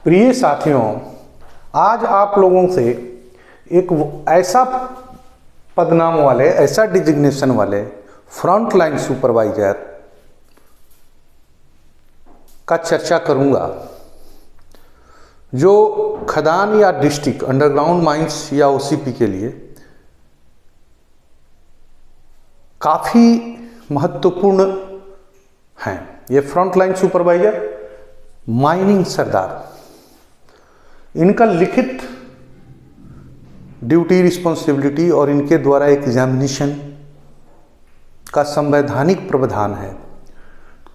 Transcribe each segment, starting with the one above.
प्रिय साथियों, आज आप लोगों से एक ऐसा पदनाम वाले, ऐसा डिजिग्नेशन वाले फ्रंट लाइन सुपरवाइजर का चर्चा करूंगा जो खदान या डिस्ट्रिक्ट अंडरग्राउंड माइंस या ओसीपी के लिए काफ़ी महत्वपूर्ण हैं। ये फ्रंट लाइन सुपरवाइजर माइनिंग सरदार, इनका लिखित ड्यूटी रिस्पॉन्सिबिलिटी और इनके द्वारा एग्जामिनेशन का संवैधानिक प्रावधान है।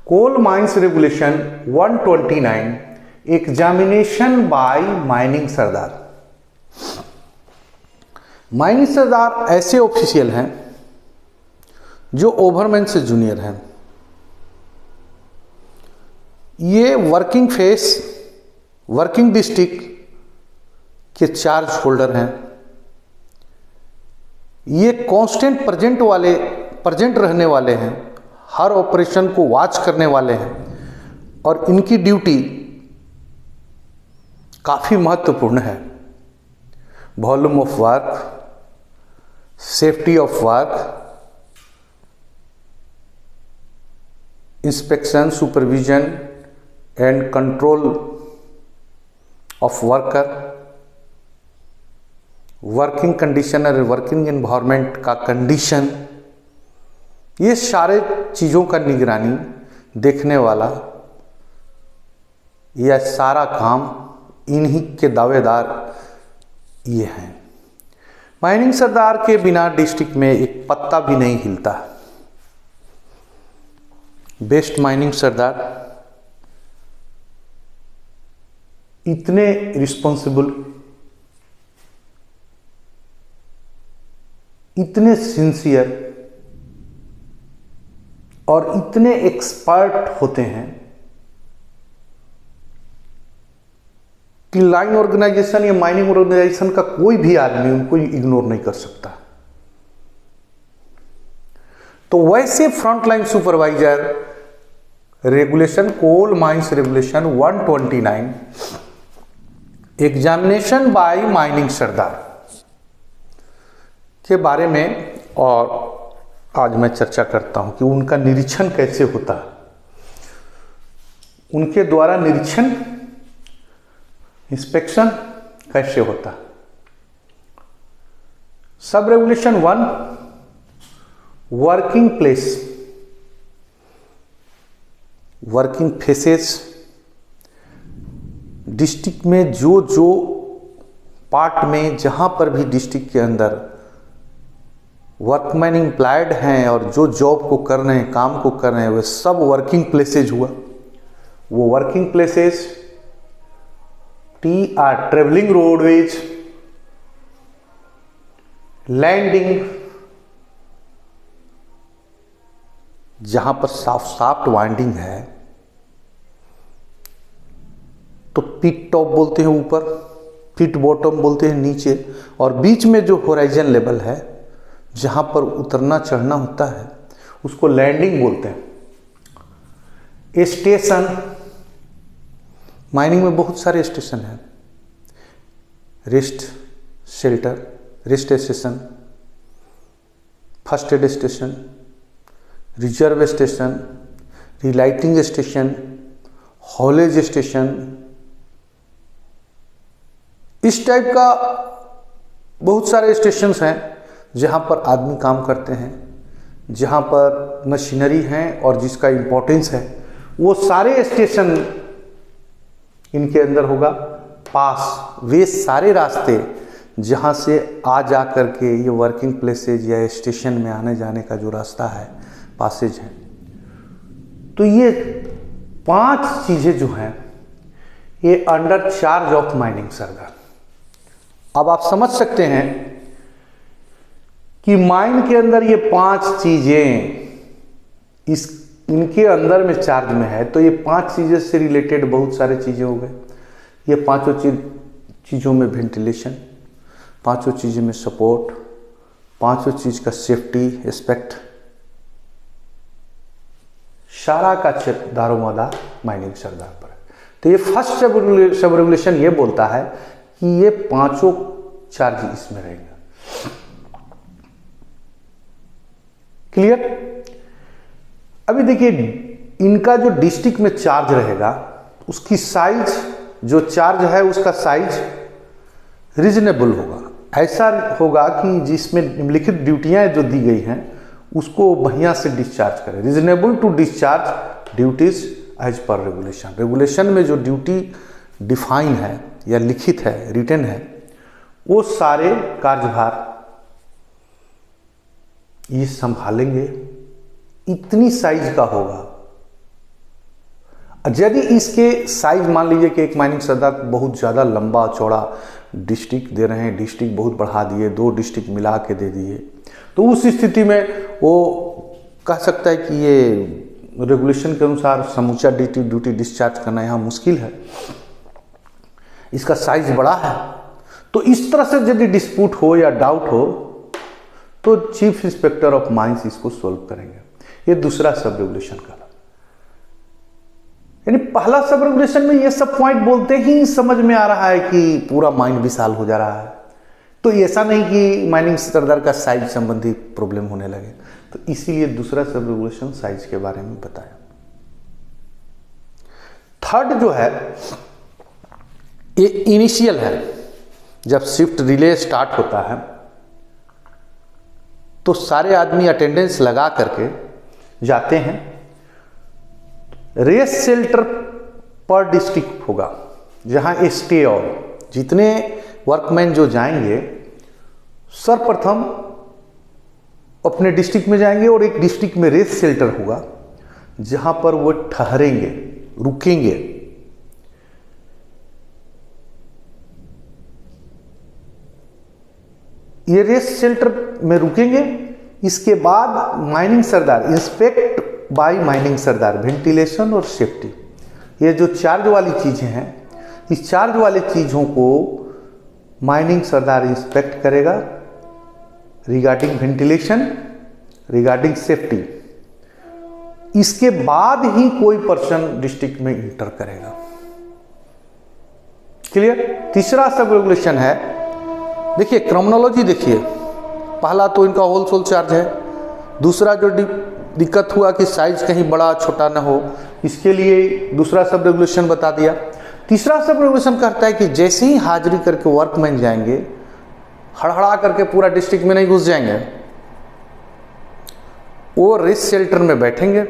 Coal mines regulation 129 examination by mining sardar. Mining sardar ऐसे ऑफिशियल हैं जो ओवरमैन से जूनियर हैं। ये वर्किंग फेस, वर्किंग डिस्ट्रिक्ट के चार्ज होल्डर हैं। ये कांस्टेंट प्रेजेंट रहने वाले हैं, हर ऑपरेशन को वॉच करने वाले हैं और इनकी ड्यूटी काफ़ी महत्वपूर्ण है। Volume of work, safety of work, inspection, supervision and control of worker, working condition और वर्किंग एनवायरनमेंट का कंडीशन, ये सारे चीज़ों का निगरानी देखने वाला यह सारा काम इन्हीं के दावेदार ये हैं। माइनिंग सरदार के बिना डिस्ट्रिक्ट में एक पत्ता भी नहीं हिलता। बेस्ट माइनिंग सरदार इतने रिस्पॉन्सिबल, इतने सिंसियर और इतने एक्सपर्ट होते हैं कि लाइन ऑर्गेनाइजेशन या माइनिंग ऑर्गेनाइजेशन का कोई भी आदमी उनको इग्नोर नहीं कर सकता। तो वैसे front line supervisor regulation, coal mines regulation 129 examination by mining sardar के बारे में और आज मैं चर्चा करता हूं कि उनका निरीक्षण कैसे होता है, उनके द्वारा निरीक्षण, इंस्पेक्शन कैसे होता है। Sub regulation 1 working place, working faces, district में जो पार्ट में जहां पर भी डिस्ट्रिक्ट के अंदर वर्कमैन एम्प्लॉयड हैं और जो जॉब को कर रहे हैं, काम को कर रहे हैं, वे सब वर्किंग प्लेसेज हुआ। वो वर्किंग प्लेसेज टी आर ट्रेवलिंग रोडवेज, लैंडिंग, जहां पर साफ्ट वाइंडिंग है तो पिट टॉप बोलते हैं ऊपर, पिट बॉटम बोलते हैं नीचे, और बीच में जो होराइजन लेवल है जहां पर उतरना चढ़ना होता है उसको लैंडिंग बोलते हैं। स्टेशन, माइनिंग में बहुत सारे स्टेशन हैं। Rest shelter, rest station, first aid station, reserve station, relighting station, haulage station, इस टाइप का बहुत सारे स्टेशंस हैं जहां पर आदमी काम करते हैं, जहां पर मशीनरी हैं और जिसका इम्पोर्टेंस है। वो सारे स्टेशन इनके अंदर होगा। पास, वे सारे रास्ते जहां से आ जा कर के ये वर्किंग प्लेसेज या स्टेशन में आने जाने का जो रास्ता है, पासेज है। तो ये 5 चीजें जो हैं ये अंडर चार्ज ऑफ माइनिंग सरदार। अब आप समझ सकते हैं कि माइन के अंदर ये 5 चीजें इनके अंदर में चार्ज में है, तो ये 5 चीजें से रिलेटेड बहुत सारे चीजें हो गए। ये 5 चीजों में वेंटिलेशन, 5 चीजें में सपोर्ट, 5 चीज का सेफ्टी एस्पेक्ट, सारा का दारोमदार माइनिंग सरदार पर है। तो ये फर्स्ट सब रेगुलेशन ये बोलता है कि ये पांचों चार्ज इसमें रहेगा। क्लियर? अभी देखिए इनका जो डिस्ट्रिक्ट में चार्ज रहेगा उसकी साइज, जो चार्ज है उसका साइज रीजनेबल होगा। ऐसा होगा कि जिसमें निम्नलिखित ड्यूटियां जो दी गई हैं उसको बढ़िया से डिस्चार्ज करें। Reasonable to discharge duties as per regulation. Regulation में जो ड्यूटी डिफाइन है या लिखित है, रिटन है, वो सारे कार्यभार ये संभालेंगे। इतनी साइज का होगा। यदि इसके साइज मान लीजिए कि एक माइनिंग सरदार बहुत ज़्यादा लंबा चौड़ा डिस्ट्रिक्ट दे रहे हैं, डिस्ट्रिक्ट बहुत बढ़ा दिए, 2 डिस्ट्रिक्ट मिला के दे दिए, तो उस स्थिति में वो कह सकता है कि ये रेगुलेशन के अनुसार समूचा ड्यूटी डिस्चार्ज करना यहाँ मुश्किल है, इसका साइज बड़ा है। तो इस तरह से यदि डिस्प्यूट हो या डाउट हो तो चीफ इंस्पेक्टर ऑफ माइंस इसको सोल्व करेंगे। ये दूसरा सब रेगुलेशन का। यानी पहला सब रेगुलेशन में ये सब पॉइंट बोलते ही समझ में आ रहा है कि पूरा माइंड विशाल हो जा रहा है। तो ऐसा नहीं कि माइनिंग सरदार का साइज संबंधी प्रॉब्लम होने लगे। तो इसीलिए दूसरा सब रेगुलेशन साइज के बारे में बताया। थर्ड जो है ये इनिशियल है। जब शिफ्ट रिले स्टार्ट होता है तो सारे आदमी अटेंडेंस लगा करके जाते हैं। रेस शेल्टर पर डिस्ट्रिक्ट होगा जहां स्टे और जितने वर्कमैन जो जाएंगे सर्वप्रथम अपने डिस्ट्रिक्ट में जाएंगे और एक डिस्ट्रिक्ट में रेस शेल्टर होगा जहां पर वो ठहरेंगे, रुकेंगे। ये रेस शेल्टर में रुकेंगे। इसके बाद माइनिंग सरदार इंस्पेक्ट बाय माइनिंग सरदार वेंटिलेशन और सेफ्टी, ये जो चार्ज वाली चीजें हैं, इस चार्ज वाली चीजों को माइनिंग सरदार इंस्पेक्ट करेगा रिगार्डिंग वेंटिलेशन, रिगार्डिंग सेफ्टी। इसके बाद ही कोई पर्सन डिस्ट्रिक्ट में इंटर करेगा। क्लियर? तीसरा सब रेगुलेशन है, देखिए क्रोनोलॉजी देखिए। पहला तो इनका होलसेल चार्ज है। दूसरा जो दिक्कत हुआ कि साइज कहीं बड़ा छोटा ना हो, इसके लिए दूसरा सब रेगुलेशन बता दिया। तीसरा सब रेगुलेशन कहता है कि जैसे ही हाजिरी करके वर्कमैन जाएंगे, हड़हड़ा करके पूरा डिस्ट्रिक्ट में नहीं घुस जाएंगे, वो रेस्ट शेल्टर में बैठेंगे।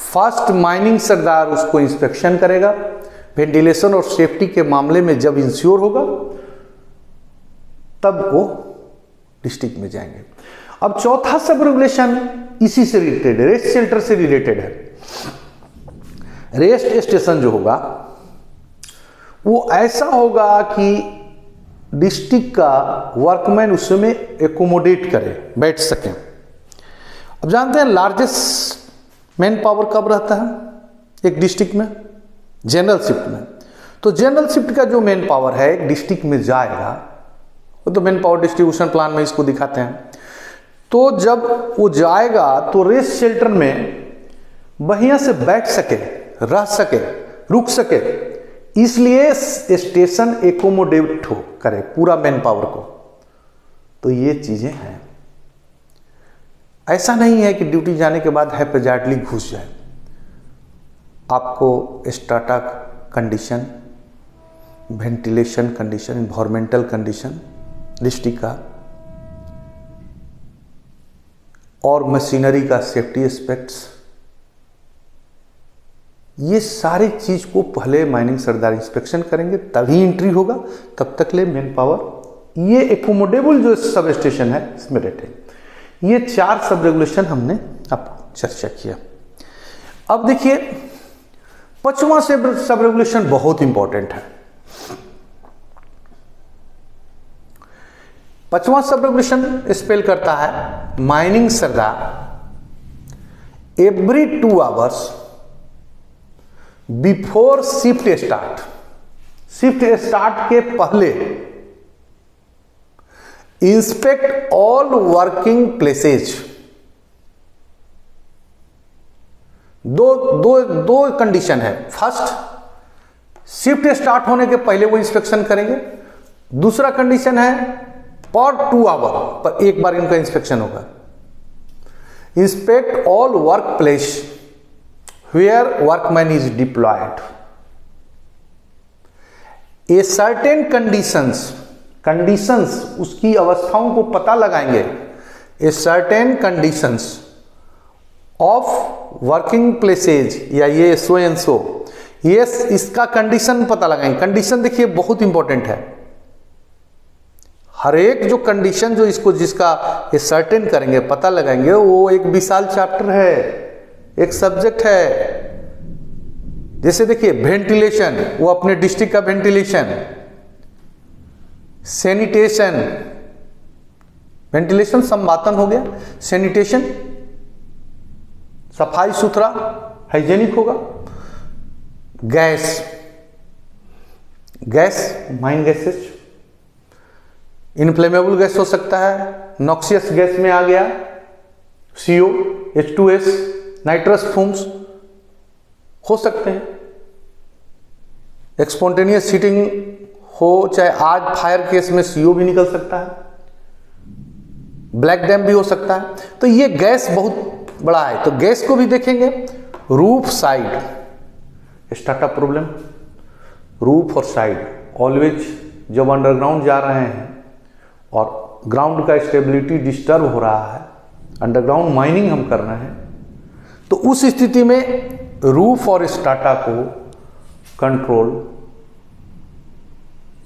फर्स्ट माइनिंग सरदार उसको इंस्पेक्शन करेगा। वेंटिलेशन और सेफ्टी के मामले में जब इंश्योर होगा तब वो डिस्ट्रिक्ट में जाएंगे। अब चौथा सब रेगुलेशन इसी से रिलेटेड है, रेस्ट शेल्टर से रिलेटेड है। रेस्ट स्टेशन जो होगा वो ऐसा होगा कि डिस्ट्रिक्ट का वर्कमैन उसमें एकोमोडेट करे, बैठ सके। अब जानते हैं लार्जेस्ट मैन पावर कब रहता है एक डिस्ट्रिक्ट में? जनरल शिफ्ट में। तो जनरल शिफ्ट का जो मैन पावर है एक डिस्ट्रिक्ट में जाएगा, वो तो मैन पावर डिस्ट्रीब्यूशन प्लान में इसको दिखाते हैं। तो जब वो जाएगा तो रेस्ट शेल्टर में बढ़िया से बैठ सके, रह सके, रुक सके, इसलिए स्टेशन एकोमोडेट हो करे पूरा मैन पावर को। तो ये चीजें हैं। ऐसा नहीं है कि ड्यूटी जाने के बाद हैप्पीजार्टली घुस जाए। आपको strata condition, ventilation condition, environmental condition district का और मशीनरी का सेफ्टी एस्पेक्ट्स, ये सारी चीज को पहले माइनिंग सरदार इंस्पेक्शन करेंगे, तभी एंट्री होगा। तब तक ले मैन पावर ये एकोमोडेबल जो सब स्टेशन है इसमें बैठे। ये 4 सब रेगुलेशन हमने अब चर्चा किया। अब देखिए 5वां सब रेगुलेशन बहुत इंपॉर्टेंट है। 5वां सब रेगुलेशन स्पेल करता है mining sardar every 2 hours before shift start, shift start के पहले इंस्पेक्ट ऑल वर्किंग प्लेसेज। दो कंडीशन है। फर्स्ट, शिफ्ट स्टार्ट होने के पहले वो इंस्पेक्शन करेंगे। दूसरा कंडीशन है पर 2 आवर पर एक बार इनका इंस्पेक्शन होगा। Inspect all work place where workman is deployed. A certain conditions उसकी अवस्थाओं को पता लगाएंगे। A certain conditions of working places या ये सो एंड सो, ये इसका कंडीशन पता लगाएंगे। कंडीशन देखिए बहुत इंपॉर्टेंट है। हर एक जो कंडीशन जो इसको जिसका ये सर्टेन करेंगे पता लगाएंगे, वो एक विशाल चैप्टर है, एक सब्जेक्ट है। जैसे देखिए वेंटिलेशन, वो अपने डिस्ट्रिक्ट का वेंटिलेशन, सैनिटेशन, वेंटिलेशन संवातन हो गया, सैनिटेशन सफाई सुथरा हाइजेनिक होगा, gas mine gases, inflammable gas हो सकता है, नॉक्सियस गैस में आ गया CO, H2S, नाइट्रस फूम्स हो सकते हैं। स्पॉन्टेनियस हीटिंग हो, चाहे आज फायर केस में CO भी निकल सकता है, ब्लैक डैम भी हो सकता है। तो ये गैस बहुत बड़ा है, तो गैस को भी देखेंगे। Roof side startup problem, roof और साइड ऑलवेज जब अंडरग्राउंड जा रहे हैं और ग्राउंड का स्टेबिलिटी डिस्टर्ब हो रहा है, अंडरग्राउंड माइनिंग हम कर रहे हैं, तो उस स्थिति में रूफ और स्टाटा को कंट्रोल,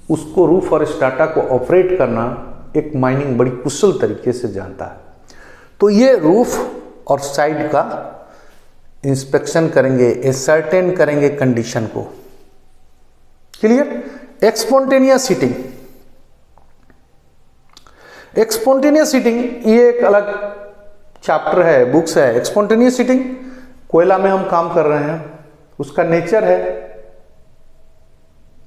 उसको रूफ और स्टाटा को ऑपरेट करना एक माइनिंग बड़ी कुशल तरीके से जानता है। तो ये रूफ और साइड का इंस्पेक्शन करेंगे, एसर्टेन करेंगे कंडीशन को। क्लियर। एक्सपोंटेनियस हीटिंग, एक्सपोंटेनियस हीटिंग ये एक अलग चैप्टर है, बुक्स है। एक्सपोंटेनियस हीटिंग, कोयला में हम काम कर रहे हैं, उसका नेचर है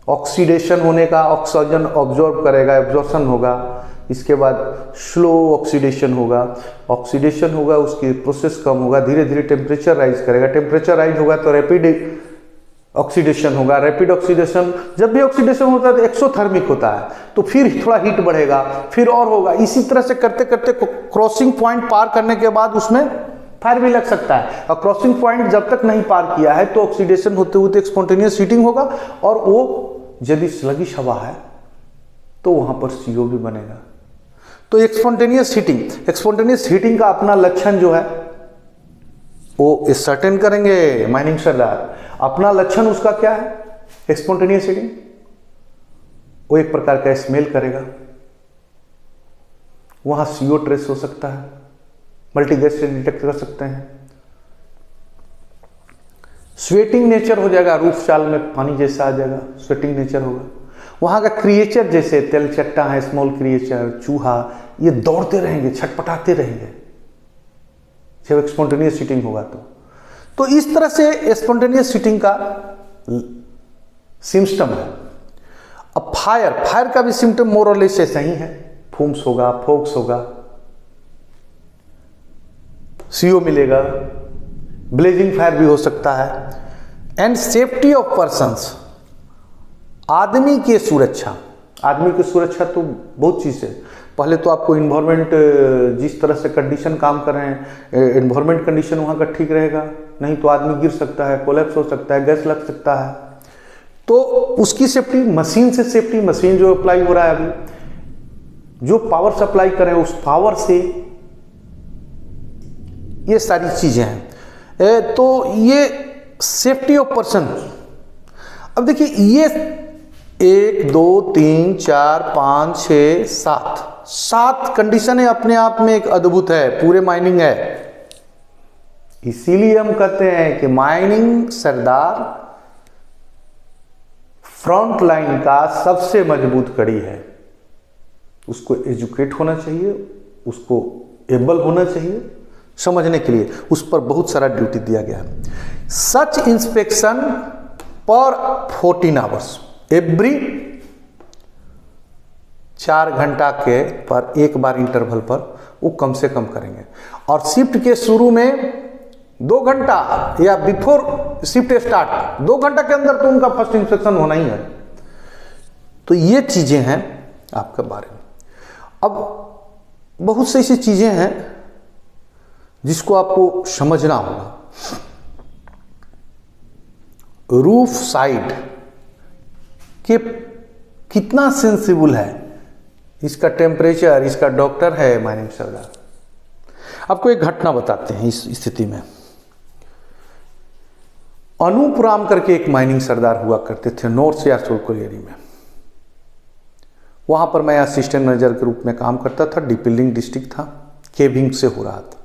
ऑक्सीडेशन होने का, ऑक्सीजन ऑब्जॉर्ब करेगा, एब्जॉर्प्शन होगा, इसके बाद स्लो ऑक्सीडेशन होगा, ऑक्सीडेशन होगा, उसकी प्रोसेस कम होगा, धीरे धीरे टेम्परेचर राइज करेगा, टेम्परेचर राइज होगा तो रैपिड ऑक्सीडेशन होगा, रैपिड ऑक्सीडेशन, जब भी ऑक्सीडेशन होता है तो एक्सोथर्मिक होता है, तो फिर थोड़ा हीट बढ़ेगा, फिर और होगा। इसी तरह से करते करते क्रॉसिंग पॉइंट पार करने के बाद उसमें फायर भी लग सकता है, और क्रॉसिंग पॉइंट जब तक नहीं पार किया है तो ऑक्सीडेशन होते होते स्पॉन्टेनियस हीटिंग होगा, और वो यदि स्लगिश हवा है तो वहां पर CO भी बनेगा। तो स्पॉन्टेनियस हीटिंग का अपना लक्षण जो है वो सर्टेन करेंगे माइनिंग सरदार। अपना लक्षण उसका क्या है स्पॉन्टेनियस हीटिंग? वो एक प्रकार का स्मेल करेगा, वहां CO ट्रेस हो सकता है, मल्टीगैस से डिटेक्ट कर सकते हैं। स्वेटिंग नेचर हो जाएगा, रूफ चाल में पानी जैसा आ जाएगा, स्वेटिंग नेचर होगा। वहां का क्रिएचर जैसे तेलचट्टा है, स्मॉल क्रिएचर, चूहा, ये दौड़ते रहेंगे, छटपटाते रहेंगे जब स्पॉन्टेनियस हीटिंग होगा। तो इस तरह से स्पॉन्टेनियस हीटिंग का सिम्टम है। अब फायर का भी सिम्टम मोर और लेस ऐसा ही है, फूम्स होगा, फोक्स होगा, CO मिलेगा, ब्लेजिंग फायर भी हो सकता है। एंड सेफ्टी ऑफ पर्सन्स, आदमी की सुरक्षा। आदमी की सुरक्षा तो बहुत चीज़ है। पहले तो आपको इन्वायरमेंट, जिस तरह से कंडीशन काम कर रहे हैं, इन्वायरमेंट कंडीशन वहाँ का ठीक रहेगा, नहीं तो आदमी गिर सकता है, कोलैप्स हो सकता है, गैस लग सकता है। तो उसकी सेफ्टी, मशीन से सेफ्टी, मशीन जो अप्लाई हो रहा है अभी, जो पावर सप्लाई करें उस पावर से, ये सारी चीज़ें हैं। तो ये सेफ्टी ऑफ पर्सन। अब देखिए ये 1 2 3 4 5 6 7 कंडीशन है, अपने आप में एक अद्भुत है, पूरे माइनिंग है। इसीलिए हम कहते हैं कि माइनिंग सरदार फ्रंट लाइन का सबसे मजबूत कड़ी है। उसको एजुकेट होना चाहिए, उसको एबल होना चाहिए समझने के लिए, उस पर बहुत सारा ड्यूटी दिया गया है। सच इंस्पेक्शन पर 14 आवर्स, एवरी 4 घंटा के पर एक बार इंटरवल पर वो कम से कम करेंगे। और शिफ्ट के शुरू में 2 घंटा या बिफोर शिफ्ट स्टार्ट 2 घंटा के अंदर तो उनका फर्स्ट इंस्पेक्शन होना ही है। तो ये चीजें हैं आपके बारे में। अब बहुत सी ऐसी चीजें हैं जिसको आपको समझना होगा। रूफ साइड के कितना सेंसिबल है, इसका टेम्परेचर, इसका डॉक्टर है माइनिंग सरदार। आपको एक घटना बताते हैं इस स्थिति में। अनूप राम करके एक माइनिंग सरदार हुआ करते थे नॉर्थ सियार कोलियरी में। वहां पर मैं असिस्टेंट मैनेजर के रूप में काम करता था। डीपिलिंग डिस्ट्रिक्ट था, केविंग से हो रहा था।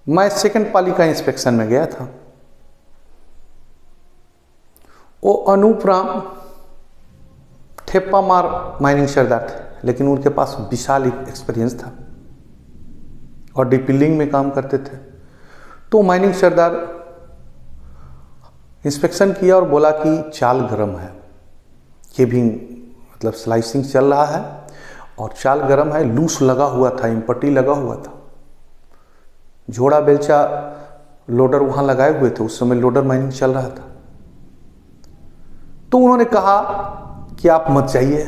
मैं सेकंड पाली का इंस्पेक्शन में गया था। वो अनूप राम ठेप्पा मार माइनिंग सरदार थे, लेकिन उनके पास विशाल एक्सपीरियंस था और डीपिलिंग में काम करते थे। तो माइनिंग सरदार इंस्पेक्शन किया और बोला कि चाल गर्म है, केविंग मतलब स्लाइसिंग चल रहा है और चाल गर्म है, लूस लगा हुआ था, इम्पट्टी लगा हुआ था। झोड़ा बेलचा लोडर वहां लगाए हुए थे, उस समय लोडर माइनिंग चल रहा था। तो उन्होंने कहा कि आप मत जाइए,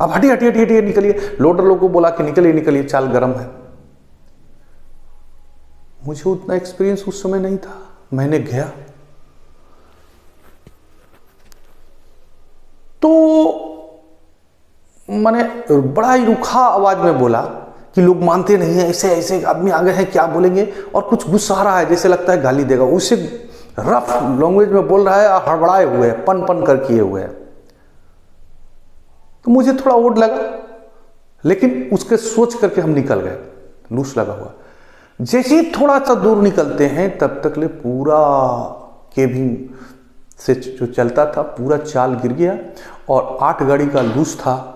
अब हटिए हटिए हटिए निकलिए। लोडर लोगों को बोला कि निकलिए निकलिए, चाल गर्म है। मुझे उतना एक्सपीरियंस उस समय नहीं था। मैंने गया तो मैंने बड़ा ही रुखा आवाज में बोला कि लोग मानते नहीं है, ऐसे ऐसे आदमी आ गए हैं, क्या बोलेंगे, और कुछ गुस्सा आ रहा है, जैसे लगता है गाली देगा। उससे रफ लैंग्वेज में बोल रहा है, हड़बड़ाए हुए है, पन पन कर किए हुए है। तो मुझे थोड़ा ओड लगा, लेकिन उसके सोच करके हम निकल गए। लूस लगा हुआ। जैसे ही थोड़ा सा दूर निकलते हैं तब तक ले पूरा केबिन से जो चलता था पूरा चाल गिर गया और 8 गाड़ी का लूस था,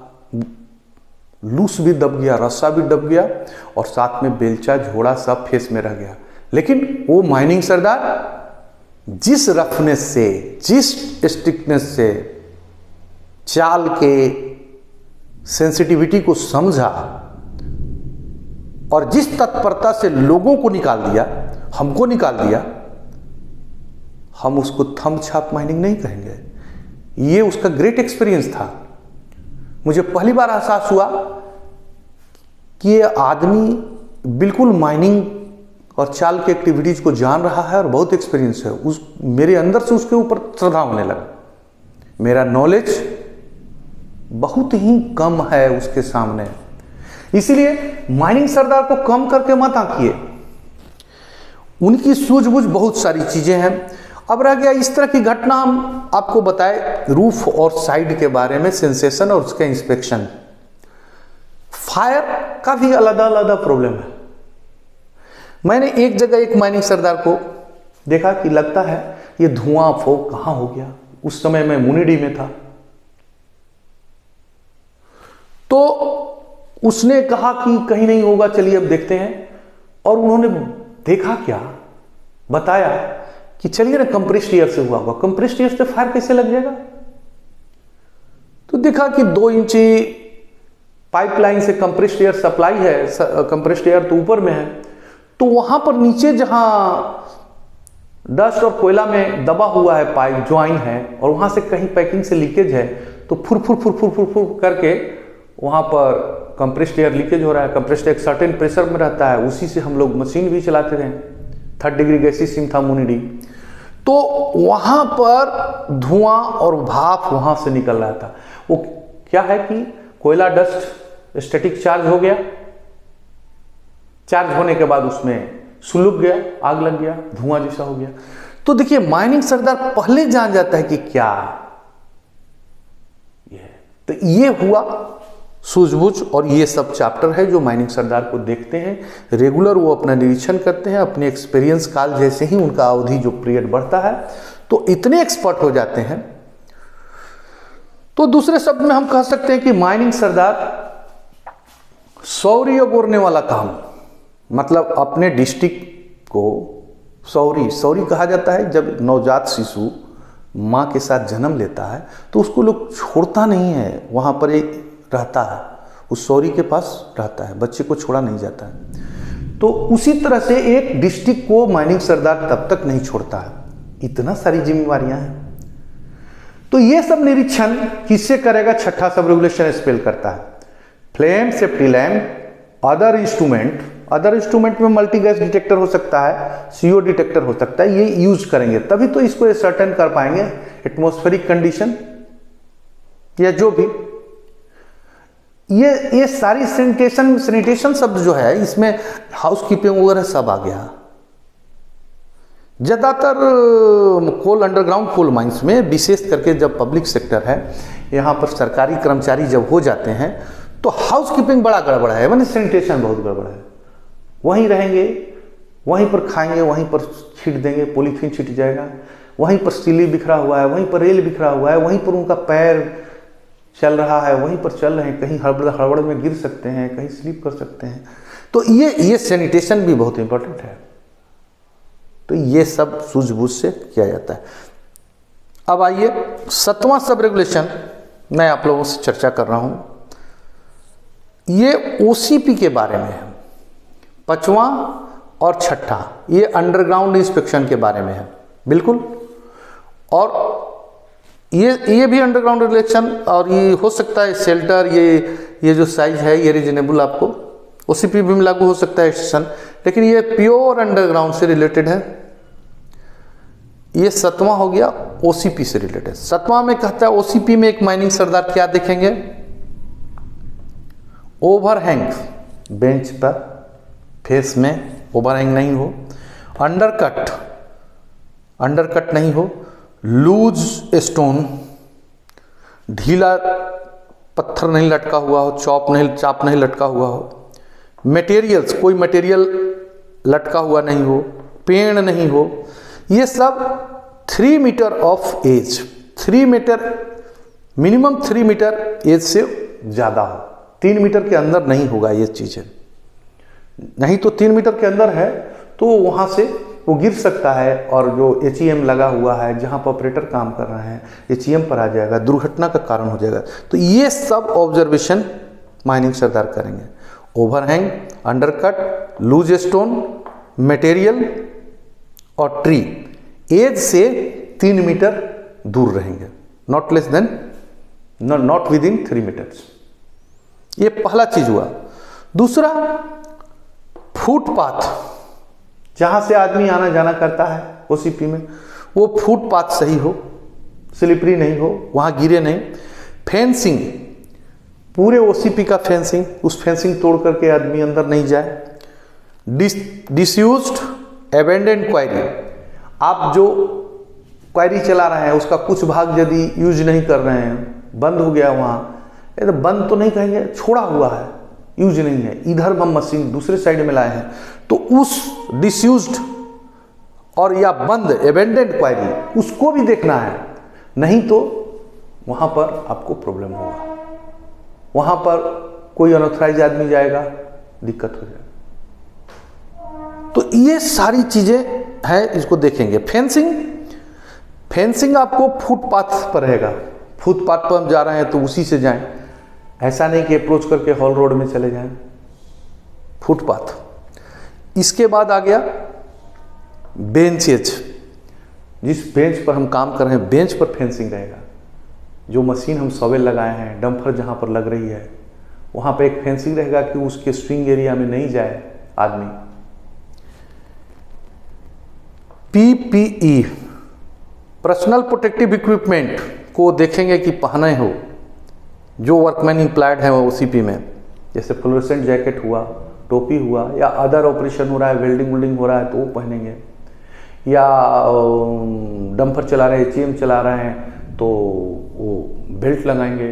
लूस भी दब गया, रस्सा भी दब गया और साथ में बेलचा झोड़ा सब फेस में रह गया। लेकिन वो माइनिंग सरदार जिस रफनेस से, जिस स्ट्रिक्टनेस से चाल के सेंसिटिविटी को समझा और जिस तत्परता से लोगों को निकाल दिया, हमको निकाल दिया, हम उसको थंब छाप माइनिंग नहीं कहेंगे। ये उसका ग्रेट एक्सपीरियंस था। मुझे पहली बार एहसास हुआ कि ये आदमी बिल्कुल माइनिंग और चाल के एक्टिविटीज को जान रहा है और बहुत एक्सपीरियंस है। मेरे अंदर से उसके ऊपर श्रद्धा होने लगा। मेरा नॉलेज बहुत ही कम है उसके सामने, इसीलिए माइनिंग सरदार को कम करके मत आंकिए। उनकी सूझबूझ बहुत सारी चीजें हैं। अब रह गया इस तरह की घटना हम आपको बताए रूफ और साइड के बारे में, सेंसेशन और उसके इंस्पेक्शन। फायर का भी अलग अलग प्रॉब्लम है। मैंने एक जगह एक माइनिंग सरदार को देखा कि लगता है ये धुआं फोक कहां हो गया। उस समय मैं मुनिडी में था। तो उसने कहा कि कहीं नहीं होगा, चलिए अब देखते हैं। और उन्होंने देखा क्या, बताया कि चलिए ना कंप्रेस्ड एयर से हुआ होगा। कंप्रेस्ड एयर से फायर कैसे लग जाएगा? तो देखा कि 2 इंची पाइपलाइन से कंप्रेस्ड एयर सप्लाई है, कंप्रेस्ड एयर तो ऊपर में है, तो वहां पर नीचे जहां डस्ट और कोयला में दबा हुआ है पाइप ज्वाइन है और वहां से कहीं पैकिंग से लीकेज है, तो फुर फुर फुर फुर फुर फुर करके वहां पर कंप्रेस्ड एयर लीकेज हो रहा है। कंप्रेस्ड एक सर्टेन प्रेशर में रहता है, उसी से हम लोग मशीन भी चलाते रहे। 3rd डिग्री गैसी सिम था मुनिडी। तो वहां पर धुआं और भाप वहां से निकल रहा था। वो क्या है कि कोयला डस्ट स्टैटिक चार्ज हो गया, चार्ज होने के बाद उसमें सुलग गया, आग लग गया, धुआं जैसा हो गया। तो देखिए माइनिंग सरदार पहले जान जाता है कि क्या ये। तो ये हुआ सूझबूझ, और ये सब चैप्टर है जो माइनिंग सरदार को देखते हैं रेगुलर। वो अपना निरीक्षण करते हैं, अपने एक्सपीरियंस काल जैसे ही उनका अवधि जो पीरियड बढ़ता है तो इतने एक्सपर्ट हो जाते हैं। तो दूसरे शब्द में हम कह सकते हैं कि माइनिंग सरदार सौरी अगोरने वाला काम, मतलब अपने डिस्ट्रिक्ट को सौरी कहा जाता है। जब नवजात शिशु माँ के साथ जन्म लेता है तो उसको लोग छोड़ता नहीं है, वहाँ पर एक रहता है, उस सौरी के पास रहता है, बच्चे को छोड़ा नहीं जाता है। तो उसी तरह से एक डिस्ट्रिक्ट को माइनिंग सरदार तब तक नहीं छोड़ता है, इतना सारी जिम्मेवारियां हैं। तो ये सब निरीक्षण किससे करेगा? छठा सब रेगुलेशन स्पेल करता है flame safety lamp, other instrument में मल्टी गैस डिटेक्टर हो सकता है, सीओ डिटेक्टर हो सकता है, ये यूज करेंगे तभी तो इसको सर्टेन कर पाएंगे एटमॉस्फेरिक कंडीशन या जो भी। ये सारी सैनिटेशन शब्द जो है इसमें हाउसकीपिंग वगैरह सब आ गया। ज्यादातर अंडरग्राउंड कोल माइंस में विशेष करके जब पब्लिक सेक्टर है, यहाँ पर सरकारी कर्मचारी जब हो जाते हैं तो हाउसकीपिंग बड़ा गड़बड़ है, माने सैनिटेशन बहुत गड़बड़ है। वहीं रहेंगे, वहीं पर खाएंगे, वहीं पर छीट देंगे, पॉलीथीन छिट जाएगा, वहीं पर सिली बिखरा हुआ है, वहीं पर रेल बिखरा हुआ है, वहीं पर उनका पैर चल रहा है, वहीं पर चल रहे हैं, कहीं हड़बड़ में गिर सकते हैं, कहीं स्लिप कर सकते हैं। तो ये सैनिटेशन भी बहुत इंपॉर्टेंट है। तो ये सब सूझबूझ से किया जाता है। अब आइए 7वां सब रेगुलेशन मैं आप लोगों से चर्चा कर रहा हूं, ये ओसीपी के बारे में है। 5वां और 6ठा ये अंडरग्राउंड इंस्पेक्शन के बारे में है बिल्कुल। और ये भी अंडरग्राउंड रेगुलेशन, और ये हो सकता है शेल्टर, ये जो साइज है ये रीजनेबल आपको ओसीपी भी लागू हो सकता है स्टेशन, लेकिन ये प्योर अंडरग्राउंड से रिलेटेड है। ये 7वां हो गया ओसीपी से रिलेटेड। 7वां में कहता है ओसीपी में एक माइनिंग सरदार क्या देखेंगे? ओवरहैंग, बेंच पर फेस में ओवरहैंग नहीं हो, अंडरकट नहीं हो, लूज स्टोन, ढीला पत्थर नहीं लटका हुआ हो, चाप नहीं लटका हुआ हो, मटेरियल्स कोई मटेरियल लटका हुआ नहीं हो, पेड़ नहीं हो, ये सब 3 metre of edge, 3 metre minimum 3 metre edge से ज़्यादा हो, 3 मीटर के अंदर नहीं होगा ये चीज़ें। नहीं तो 3 मीटर के अंदर है तो वहाँ से वो गिर सकता है, और जो एचईएम लगा हुआ है जहाँ पर ऑपरेटर काम कर रहे हैं एचईएम पर आ जाएगा, दुर्घटना का कारण हो जाएगा। तो ये सब ऑब्जर्वेशन माइनिंग सरदार करेंगे। Overhang, undercut, loose stone, material और ट्री एज से 3 मीटर दूर रहेंगे, नॉट विद इन 3 मीटर्स। ये पहला चीज हुआ। दूसरा, फुटपाथ, जहां से आदमी आना जाना करता है ओसीपी में, वो फुटपाथ सही हो, स्लिपरी नहीं हो, वहां गिरे नहीं। फेंसिंग, पूरे ओसीपी का फेंसिंग, उस फेंसिंग तोड़ करके आदमी अंदर नहीं जाए। डिसयूज्ड एबेंडेंड क्वायरी, आप जो क्वायरी चला रहे हैं उसका कुछ भाग यदि यूज नहीं कर रहे हैं, बंद हो गया वहां, तो बंद तो नहीं कहेंगे, छोड़ा हुआ है, यूज नहीं है, इधर हम मशीन दूसरे साइड में लाए हैं, तो उस डिसयूज्ड और या बंद एबेंडेंड क्वायरी उसको भी देखना है, नहीं तो वहां पर आपको प्रॉब्लम होगा। वहां पर कोई अनऑथराइज आदमी जाएगा, दिक्कत हो जाएगा। तो ये सारी चीजें हैं, इसको देखेंगे। फेंसिंग आपको फुटपाथ पर रहेगा, फुटपाथ पर हम जा रहे हैं तो उसी से जाएं, ऐसा नहीं कि अप्रोच करके हॉल रोड में चले जाएं, फुटपाथ। इसके बाद आ गया बेंचेज, जिस बेंच पर हम काम कर रहे हैं बेंच पर फेंसिंग रहेगा। जो मशीन हम सवेल लगाए हैं, डंपर जहां पर लग रही है वहां पर एक फेंसिंग रहेगा कि उसके स्विंग एरिया में नहीं जाए आदमी। पीपीई, पर्सनल प्रोटेक्टिव इक्विपमेंट को देखेंगे कि पहने हो, जो वर्कमैन इंप्लाइड है ओसीपी में, जैसे फ्लोरोसेंट जैकेट हुआ, टोपी हुआ, या अदर ऑपरेशन हो रहा है, वेल्डिंग हो रहा है तो वो पहनेंगे, या डंपर चला रहे हैं, एचईएम चला रहे हैं तो वो बेल्ट लगाएंगे।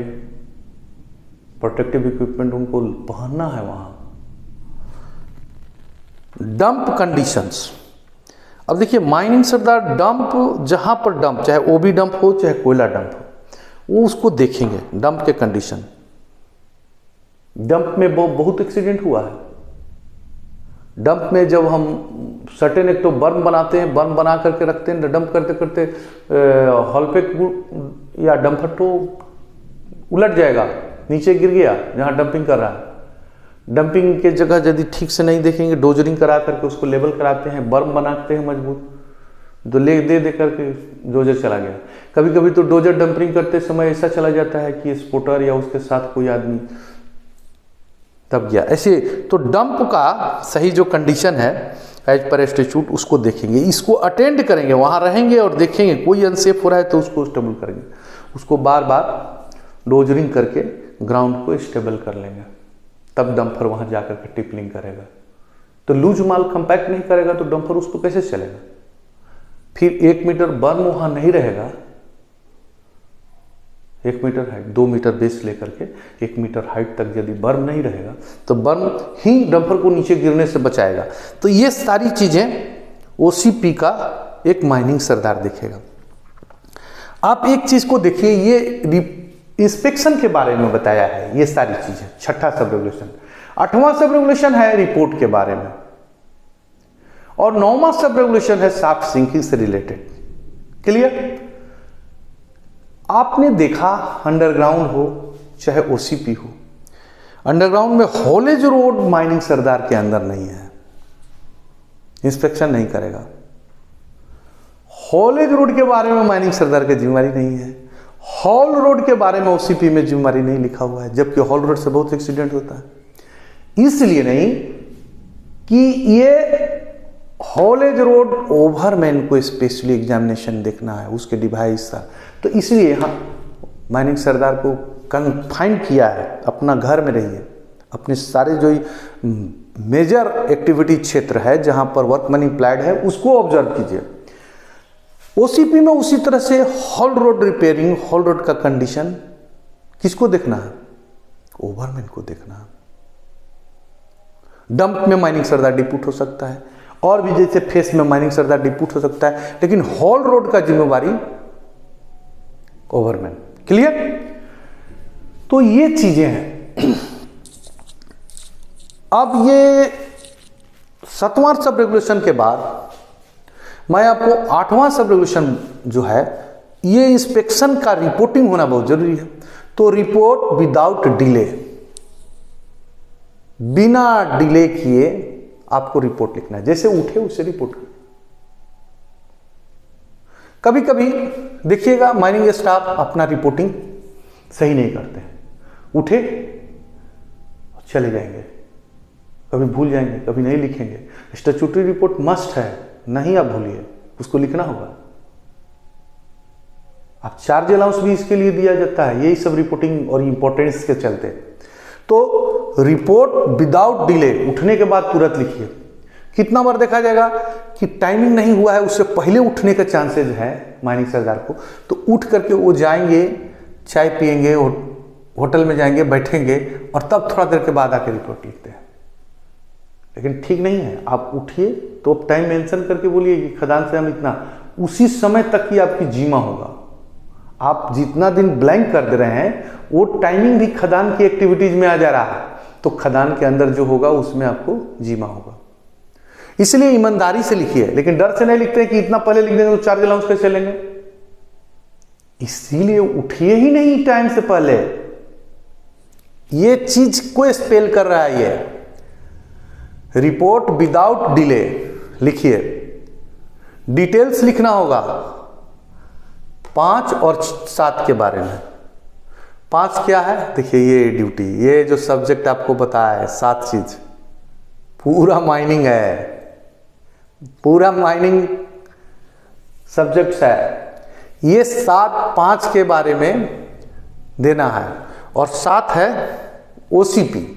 प्रोटेक्टिव इक्विपमेंट उनको पहनना है वहां। डंप कंडीशंस, अब देखिए माइनिंग सरदार डंप, जहां पर डंप, चाहे ओबी डंप हो चाहे कोयला डंप हो, वो उसको देखेंगे डंप के कंडीशन। डंप में बहुत एक्सीडेंट हुआ है। डंप में जब हम सर्टेन एक तो बर्न बनाते हैं, बर्न बना करके रखते हैं, डंप करते करते हॉल पे या डंपर तो उलट जाएगा, नीचे गिर गया जहां डंपिंग कर रहा है, डंपिंग के जगह यदि ठीक से नहीं देखेंगे, डोजरिंग करा करके उसको लेवल कराते हैं, बर्म बनाते हैं मजबूत, तो ले दे करके डोजर चला गया। कभी कभी तो डोजर डंपिंग करते समय ऐसा चला जाता है कि स्पोर्टर या उसके साथ कोई आदमी तब गया ऐसे। तो डंप का सही जो कंडीशन है एज पर इंस्टीट्यूट उसको देखेंगे, इसको अटेंड करेंगे, वहाँ रहेंगे और देखेंगे कोई अनसेफ हो रहा है तो उसको स्टेबल करेंगे, उसको बार बार डोजरिंग करके ग्राउंड को स्टेबल कर लेंगे, तब डंपर वहाँ जाकर के टिपलिंग करेगा। तो लूज माल कंपैक्ट नहीं करेगा तो डंपर उसको कैसे चलेगा। फिर 1 मीटर बर्म वहाँ नहीं रहेगा, 1 मीटर हाइट, 2 मीटर बेस लेकर के 1 मीटर हाइट तक यदि बर्म नहीं रहेगा तो बर्म ही डंपर को नीचे गिरने से बचाएगा। तो ये सारी चीजें ओसीपी का एक माइनिंग सरदार देखेगा। आप एक चीज को देखिए, ये इंस्पेक्शन के बारे में बताया है, ये सारी चीजें 6ठा सब रेगुलेशन। 8वां सब रेगुलेशन है रिपोर्ट के बारे में, और 9वां सब रेगुलेशन है शाफ्ट सिंकिंग से रिलेटेड। क्लियर। आपने देखा अंडरग्राउंड हो चाहे ओसीपी हो, अंडरग्राउंड में हॉलेज रोड माइनिंग सरदार के अंदर नहीं है, इंस्पेक्शन नहीं करेगा। हॉलेज रोड के बारे में माइनिंग सरदार की जिम्मेदारी नहीं है, हॉल रोड के बारे में ओसीपी में जिम्मेदारी नहीं लिखा हुआ है, जबकि हॉल रोड से बहुत एक्सीडेंट होता है। इसलिए नहीं कि ये हॉलेज रोड ओवरमैन को स्पेशली एग्जामिनेशन देखना है, उसके डिवाइस था, तो इसलिए यहाँ माइनिंग सरदार को कन्फाइन किया है, अपना घर में रहिए, अपने सारे जो मेजर एक्टिविटी क्षेत्र है जहाँ पर वर्कमैन इम्प्लाइड है उसको ऑब्जर्व कीजिए। ओसीपी में उसी तरह से hall road repairing, hall road का कंडीशन किसको देखना है, ओवरमैन को देखना है। डंप में माइनिंग सरदार डिप्यूट हो सकता है, और भी जैसे फेस में माइनिंग सरदार डिप्यूट हो सकता है, लेकिन हॉल रोड का जिम्मेवारी ओवरमैन। क्लियर। तो ये चीजें हैं। अब ये 7वां सब रेगुलेशन के बाद मैं आपको 8वां सब रेगुलेशन जो है, ये इंस्पेक्शन का रिपोर्टिंग होना बहुत जरूरी है। तो रिपोर्ट विदाउट डिले, बिना डिले किए आपको रिपोर्ट लिखना है, जैसे उठे उससे रिपोर्ट करें। कभी कभी देखिएगा माइनिंग स्टाफ अपना रिपोर्टिंग सही नहीं करते हैं, उठे चले जाएंगे, कभी भूल जाएंगे, कभी नहीं लिखेंगे। स्टैट्यूटरी रिपोर्ट मस्ट है, नहीं आप भूलिए, उसको लिखना होगा। आप चार्ज अलाउंस भी इसके लिए दिया जाता है, यही सब रिपोर्टिंग और इंपॉर्टेंस के चलते। तो रिपोर्ट विदाउट डिले, उठने के बाद तुरंत लिखिए। कितना बार देखा जाएगा कि टाइमिंग नहीं हुआ है, उससे पहले उठने का चांसेस है माइनिंग सरदार को, तो उठ करके वो जाएंगे, चाय पिएंगे, होटल में जाएंगे, बैठेंगे और तब थोड़ा देर के बाद आके रिपोर्ट लिखते हैं। लेकिन ठीक नहीं है, आप उठिए तो आप टाइम मेंशन करके बोलिए कि खदान से हम इतना, उसी समय तक ही आपकी जीमा होगा। आप जितना दिन ब्लैंक कर दे रहे हैं वो टाइमिंग भी खदान की एक्टिविटीज में आ जा रहा है, तो खदान के अंदर जो होगा उसमें आपको जीमा होगा। इसलिए ईमानदारी से लिखिए, लेकिन डर से नहीं लिखते कि इतना पहले लिख देंगे तो चार्ज अलाउंस कैसे लेंगे, इसीलिए उठिए ही नहीं टाइम से पहले। ये चीज को स्पेल कर रहा है, ये रिपोर्ट विदाउट डिले लिखिए। डिटेल्स लिखना होगा 5 और 7 के बारे में। 5 क्या है, देखिए ये ड्यूटी, ये जो सब्जेक्ट आपको बताया है 7 चीज, पूरा माइनिंग है, पूरा माइनिंग सब्जेक्ट्स है। ये 5 के बारे में देना है, और 7 है ओसीपी।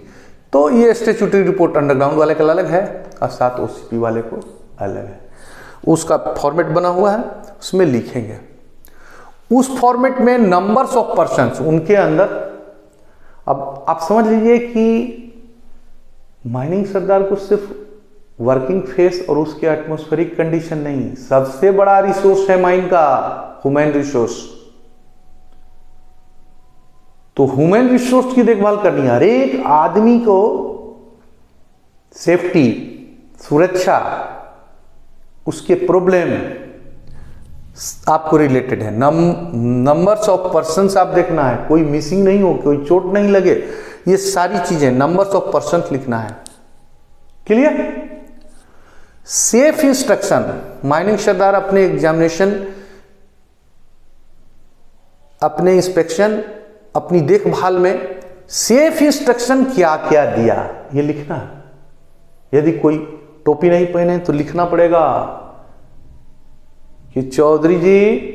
तो ये स्टैट्यूटरी रिपोर्ट अंडरग्राउंड वाले का अलग है और 7 ओसीपी वाले को अलग है। उसका फॉर्मेट बना हुआ है, उसमें लिखेंगे। उस फॉर्मेट में नंबर्स ऑफ पर्सन्स उनके अंदर, अब आप समझ लीजिए कि माइनिंग सरदार को सिर्फ वर्किंग फेस और उसके एटमॉस्फेरिक कंडीशन नहीं, सबसे बड़ा रिसोर्स है माइन का ह्यूमन रिसोर्स। तो ह्यूमन रिसोर्स की देखभाल करनी है, हर एक आदमी को सेफ्टी, सुरक्षा, उसके प्रॉब्लम आपको रिलेटेड है। नंबर्स ऑफ पर्सन्स आप देखना है, कोई मिसिंग नहीं हो, कोई चोट नहीं लगे, ये सारी चीजें नंबर्स ऑफ परसेंट लिखना है। क्लियर? सेफ इंस्ट्रक्शन, माइनिंग सरदार अपने एग्जामिनेशन, अपने इंस्पेक्शन, अपनी देखभाल में सेफ इंस्ट्रक्शन क्या क्या दिया ये लिखना है। यदि कोई टोपी नहीं पहने तो लिखना पड़ेगा कि चौधरी जी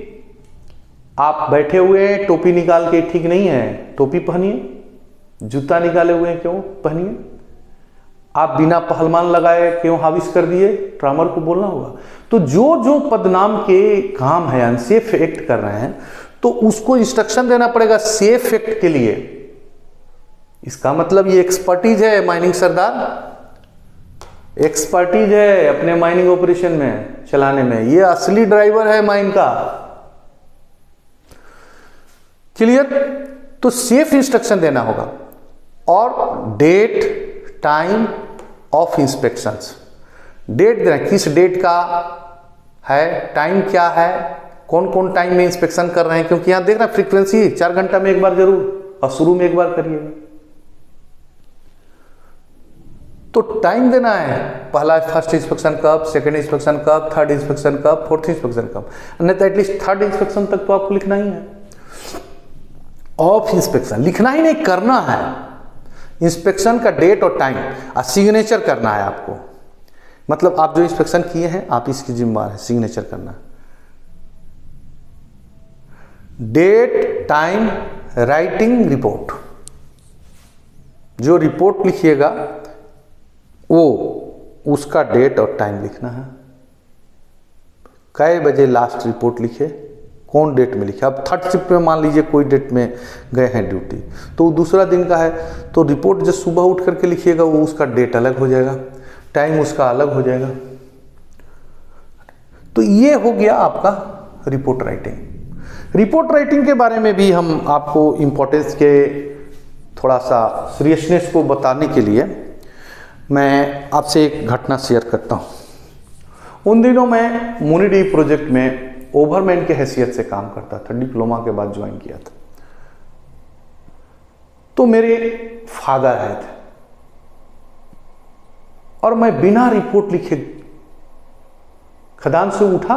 आप बैठे हुए हैं, टोपी निकाल के ठीक नहीं है, टोपी पहनिए। जूता निकाले हुए हैं, क्यों पहनिए। आप बिना पहलवान लगाए क्यों हाविस कर दिए, ट्रामर को बोलना होगा। तो जो जो पदनाम के काम है, अनसेफ एक्ट कर रहे हैं, तो उसको इंस्ट्रक्शन देना पड़ेगा सेफ एक्ट के लिए। इसका मतलब ये एक्सपर्टीज है माइनिंग सरदार, एक्सपर्टीज है अपने माइनिंग ऑपरेशन में चलाने में, ये असली ड्राइवर है माइन का। क्लियर? तो सेफ इंस्ट्रक्शन देना होगा। और date time of inspections, date देना, किस डेट का है, टाइम क्या है, कौन कौन टाइम में इंस्पेक्शन कर रहे हैं, क्योंकि यहां देखना फ्रीक्वेंसी 4 घंटा में एक बार जरूर, और शुरू में एक बार करिएगा। तो टाइम देना है, पहला फर्स्ट इंस्पेक्शन कब, सेकंड इंस्पेक्शन कब, थर्ड इंस्पेक्शन कब, फोर्थ इंस्पेक्शन कब, नहीं तो एटलीस्ट थर्ड इंस्पेक्शन तक तो आपको लिखना ही है। ऑफ इंस्पेक्शन लिखना ही नहीं, करना है। इंस्पेक्शन का डेट और टाइम और सिग्नेचर करना है आपको। मतलब आप जो इंस्पेक्शन किए हैं आप इसकी जिम्मेदार है, सिग्नेचर करना। डेट टाइम राइटिंग रिपोर्ट, जो रिपोर्ट लिखिएगा वो उसका डेट और टाइम लिखना है। कै बजे लास्ट रिपोर्ट लिखे, कौन डेट में लिखे। अब थर्ड शिफ्ट में मान लीजिए कोई डेट में गए हैं ड्यूटी, तो दूसरा दिन का है, तो रिपोर्ट जब सुबह उठ करके लिखिएगा वो उसका डेट अलग हो जाएगा, टाइम उसका अलग हो जाएगा। तो ये हो गया आपका रिपोर्ट राइटिंग। रिपोर्ट राइटिंग के बारे में भी हम आपको इम्पोर्टेंस के थोड़ा सा सीरियसनेस को बताने के लिए मैं आपसे एक घटना शेयर करता हूँ। उन दिनों मैं मुनिडी प्रोजेक्ट में ओवरमैन के हैसियत से काम करता था, डिप्लोमा के बाद ज्वाइन किया था। तो मेरे फादर आए थे और मैं बिना रिपोर्ट लिखे खदान से उठा,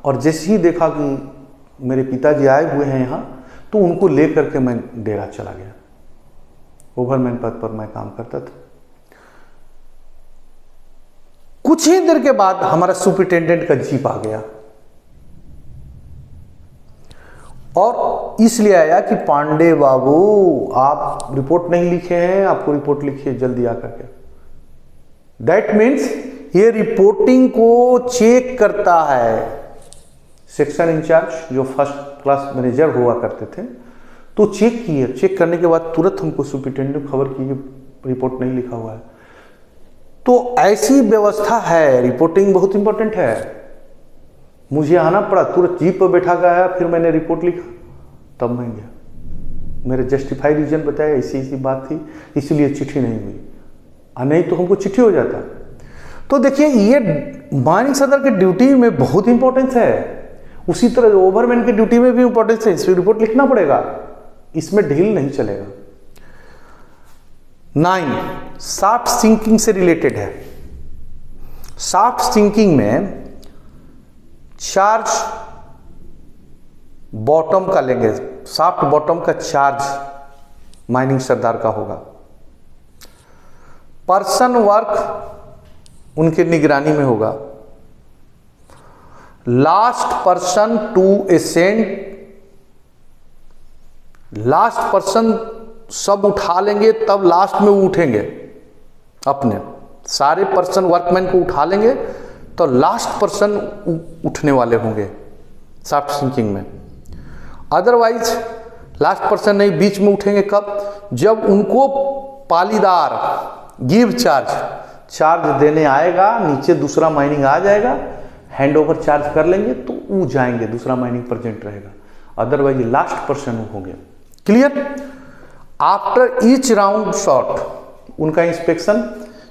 और जैसे ही देखा कि मेरे पिताजी आए हुए हैं यहाँ, तो उनको लेकर के मैं डेरा चला गया। ओवरमैन पद पर मैं काम करता था। कुछ ही देर के बाद हमारा सुपरिटेंडेंट का जीप आ गया, और इसलिए आया कि पांडे बाबू आप रिपोर्ट नहीं लिखे हैं, आपको रिपोर्ट लिखिए जल्दी आकर के। दैट मीन्स ये रिपोर्टिंग को चेक करता है सेक्शन इंचार्ज, जो फर्स्ट क्लास मैनेजर हुआ करते थे। तो चेक किए, चेक करने के बाद तुरंत हमको सुपरिटेंडेंट खबर की रिपोर्ट नहीं लिखा हुआ है। तो ऐसी व्यवस्था है, रिपोर्टिंग बहुत इंपॉर्टेंट है। मुझे आना पड़ा, तुरंत जीप पर बैठा गया, फिर मैंने रिपोर्ट लिखा, तब मैं गया। मेरे जस्टिफाई रीजन बताया, ऐसी ऐसी बात थी, इसलिए चिट्ठी नहीं हुई, और नहीं तो हमको चिट्ठी हो जाता। तो देखिए ये माइनिंग सदर के ड्यूटी में बहुत इंपॉर्टेंस है। उसी तरह ओवरमैन की ड्यूटी में भी इंपॉर्टेंस है, इसमें रिपोर्ट लिखना पड़ेगा, इसमें ढील नहीं चलेगा। 9 सॉफ्ट सिंकिंग से रिलेटेड है। सॉफ्ट सिंकिंग में चार्ज बॉटम का लेंगे, सॉफ्ट बॉटम का चार्ज माइनिंग सरदार का होगा। पर्सन वर्क उनके निगरानी में होगा। Last person to ascend, last person सब उठा लेंगे तब लास्ट में वो उठेंगे। अपने सारे पर्सन वर्कमैन को उठा लेंगे तो लास्ट पर्सन उठने वाले होंगे सॉफ्ट सिंकिंग में। अदरवाइज लास्ट पर्सन नहीं, बीच में उठेंगे कब, जब उनको पालीदार गिव चार्ज देने आएगा, नीचे दूसरा माइनिंग आ जाएगा, हैंड ओवर चार्ज कर लेंगे तो वो जाएंगे, दूसरा माइनिंग प्रेजेंट रहेगा। अदरवाइज लास्ट पर्सन होंगे। Clear? After each round shot उनका इंस्पेक्शन,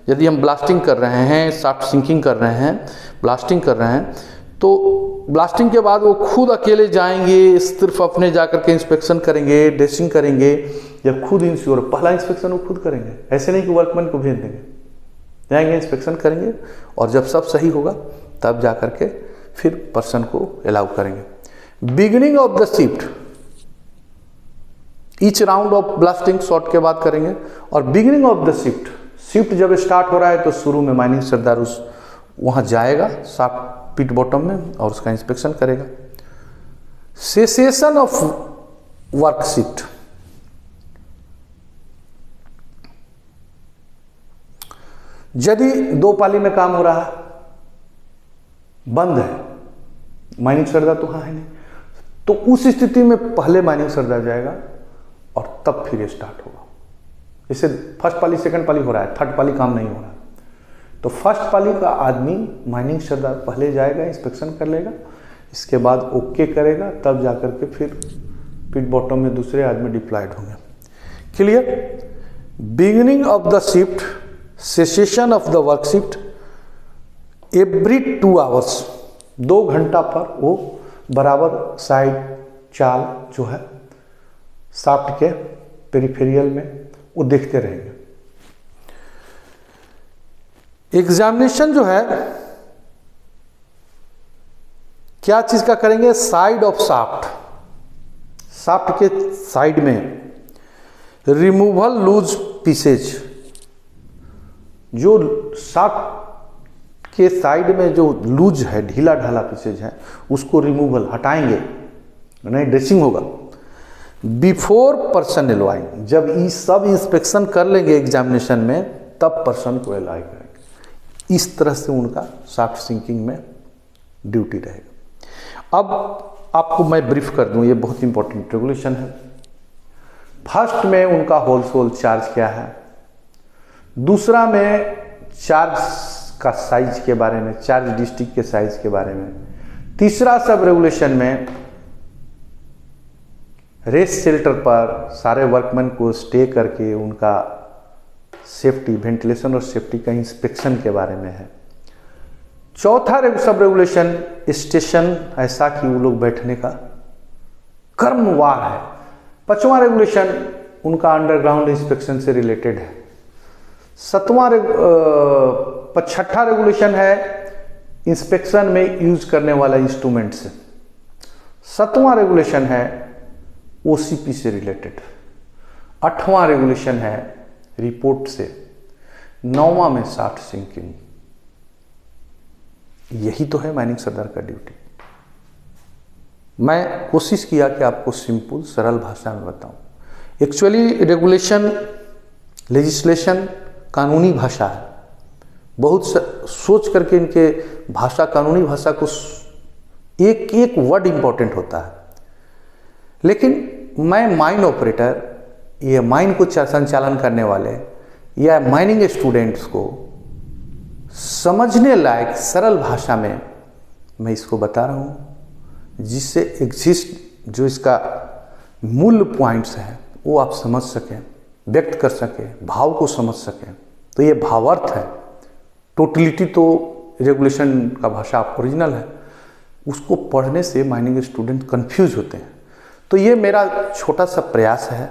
यदि हम ब्लास्टिंग कर रहे हैं, सॉफ्ट सिंकिंग कर रहे हैं, ब्लास्टिंग कर रहे हैं, तो ब्लास्टिंग के बाद वो खुद अकेले जाएंगे, सिर्फ अपने जाकर के इंस्पेक्शन करेंगे, ड्रेसिंग करेंगे, या खुद इंश्योर पहला इंस्पेक्शन वो खुद करेंगे। ऐसे नहीं कि वर्कमैन को भेज देंगे, जाएंगे इंस्पेक्शन करेंगे और जब सब सही होगा तब जा कर के फिर पर्सन को अलाउ करेंगे। Beginning of the shift, each round of blasting shot के बाद करेंगे। और बिगिनिंग ऑफ द शिफ्ट जब स्टार्ट हो रहा है तो शुरू में माइनिंग सरदार उस वहाँ जाएगा शाफ्ट पिट बॉटम में और उसका इंस्पेक्शन करेगा। सेसेशन ऑफ वर्क शिफ्ट, यदि 2 पाली में काम हो रहा है, बंद है, माइनिंग सरदार तो हाँ है नहीं, तो उस स्थिति में पहले माइनिंग सरदार जाएगा और तब फिर स्टार्ट होगा। जैसे फर्स्ट पाली सेकंड पाली हो रहा है, थर्ड पाली काम नहीं हो रहा है, तो फर्स्ट पाली का आदमी माइनिंग सरदार पहले जाएगा, इंस्पेक्शन कर लेगा, इसके बाद ओके करेगा, तब जाकर के फिर पिट बॉटम में दूसरे आदमी डिप्लॉयड होंगे। Clear? Beginning of the shift, cessation of the work shift, every 2 hours, 2 घंटा पर वो बराबर साइड चाल जो है शाफ्ट के पेरिफेरियल में वो देखते रहेंगे। एग्जामिनेशन जो है क्या चीज का करेंगे? साइड ऑफ शाफ्ट, शाफ्ट के साइड में रिमूवल लूज पीसेज, जो शाफ्ट के साइड में जो लूज है, ढीला ढाला पीसेज है, उसको रिमूवल हटाएंगे, नहीं ड्रेसिंग होगा। बिफोर पर्सन एलॉइंग, जब ये सब इंस्पेक्शन कर लेंगे एग्जामिनेशन में तब पर्सन को एलॉय करेंगे। इस तरह से उनका शाफ्ट सिंकिंग में ड्यूटी रहेगा। अब आपको मैं ब्रीफ कर दूं, ये बहुत इंपॉर्टेंट रेगुलेशन है। फर्स्ट में उनका होल चार्ज क्या है, दूसरा में चार्ज का साइज के बारे में, चार्ज डिस्ट्रिक्ट के साइज के बारे में, तीसरा सब रेगुलेशन में रेस्ट शेल्टर पर सारे वर्कमैन को स्टे करके उनका सेफ्टी, वेंटिलेशन और सेफ्टी का इंस्पेक्शन के बारे में है। चौथा सब रेगुलेशन स्टेशन, ऐसा कि वो लोग बैठने का क्रमवार है। 5वां रेगुलेशन उनका अंडरग्राउंड इंस्पेक्शन से रिलेटेड है। 6ठा रेगुलेशन है इंस्पेक्शन में यूज करने वाला इंस्ट्रूमेंट से। 7वां रेगुलेशन है ओसीपी से रिलेटेड। 8वां रेगुलेशन है रिपोर्ट से। 9वां में शाफ्ट सिंकिंग। यही तो है माइनिंग सरदार का ड्यूटी। मैं कोशिश किया कि आपको सिंपल सरल भाषा में बताऊं। एक्चुअली रेगुलेशन, लेजिस्लेशन कानूनी भाषा है। बहुत सोच करके इनके भाषा, कानूनी भाषा को एक एक वर्ड इंपॉर्टेंट होता है। लेकिन मैं माइन ऑपरेटर, ये माइन को संचालन करने वाले या माइनिंग स्टूडेंट्स को समझने लायक सरल भाषा में मैं इसको बता रहा हूँ, जिससे एग्जिस्ट जो इसका मूल पॉइंट्स हैं वो आप समझ सकें, व्यक्त कर सकें, भाव को समझ सकें। तो ये भावार्थ है। टोटलिटी तो रेगुलेशन का भाषा ओरिजिनल है, उसको पढ़ने से माइनिंग स्टूडेंट कंफ्यूज होते हैं। तो ये मेरा छोटा सा प्रयास है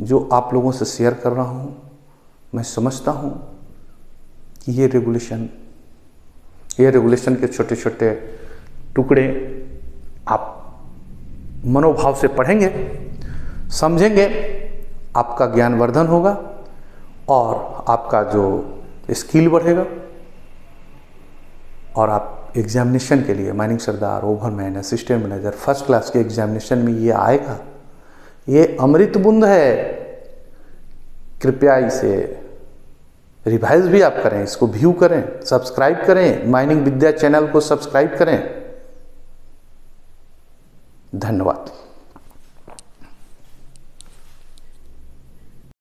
जो आप लोगों से शेयर कर रहा हूँ। मैं समझता हूँ कि ये रेगुलेशन के छोटे छोटे टुकड़े आप मनोभाव से पढ़ेंगे, समझेंगे, आपका ज्ञानवर्धन होगा और आपका जो स्किल बढ़ेगा और आप एग्जामिनेशन के लिए mining sardar, overman, assistant manager, first class के एग्जामिनेशन में ये आएगा। ये अमृत बूंद है। कृपया इसे रिवाइज भी आप करें, इसको व्यू करें, सब्सक्राइब करें, माइनिंग विद्या चैनल को सब्सक्राइब करें। धन्यवाद।